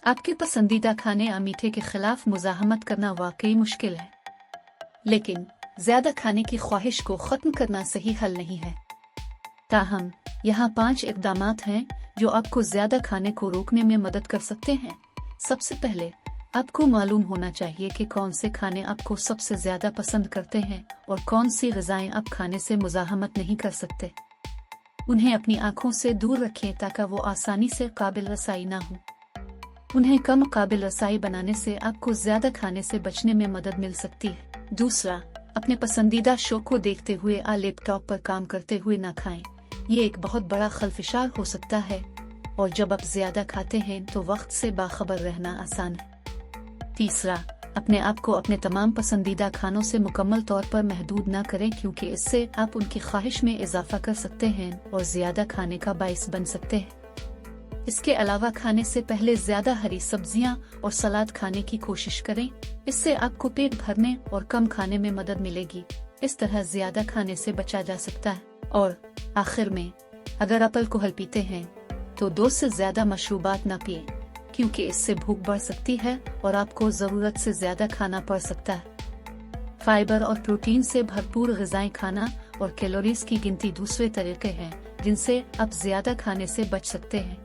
आपके पसंदीदा खाने या मीठे के खिलाफ मुज़ाहमत करना वाकई मुश्किल है, लेकिन ज्यादा खाने की ख्वाहिश को खत्म करना सही हल नहीं है। ताहम यहाँ 5 इक़दामात हैं जो आपको ज्यादा खाने को रोकने में मदद कर सकते हैं। सबसे पहले आपको मालूम होना चाहिए कि कौन से खाने आपको सबसे ज्यादा पसंद करते हैं और कौन सी ग़िज़ाएं आप खाने से मुज़ाहमत नहीं कर सकते। उन्हें अपनी आंखों से दूर रखें ताकि वो आसानी से काबिल रसाई ना हो। उन्हें कम काबिल रसाई बनाने से आपको ज्यादा खाने से बचने में मदद मिल सकती है। दूसरा, अपने पसंदीदा शो को देखते हुए या लैपटॉप पर काम करते हुए ना खाएं। ये एक बहुत बड़ा खलफिशार हो सकता है और जब आप ज्यादा खाते हैं तो वक्त से बाखबर रहना आसान है। तीसरा, अपने आप को अपने तमाम पसंदीदा खानों से मुकम्मल तौर पर महदूद ना करें, क्योंकि इससे आप उनकी ख्वाहिश में इजाफा कर सकते हैं और ज्यादा खाने का बाइस बन सकते हैं। इसके अलावा खाने से पहले ज्यादा हरी सब्जियां और सलाद खाने की कोशिश करें। इससे आपको पेट भरने और कम खाने में मदद मिलेगी। इस तरह ज्यादा खाने से बचा जा सकता है। और आखिर में, अगर आप अल्कोहल पीते हैं तो 2 से ज्यादा मशरूबात ना पिएं, क्योंकि इससे भूख बढ़ सकती है और आपको जरूरत से ज्यादा खाना पड़ सकता है। फाइबर और प्रोटीन से भरपूर ग़िज़ाएं खाना और कैलोरीज की गिनती दूसरे तरीके हैं जिनसे आप ज्यादा खाने से बच सकते हैं।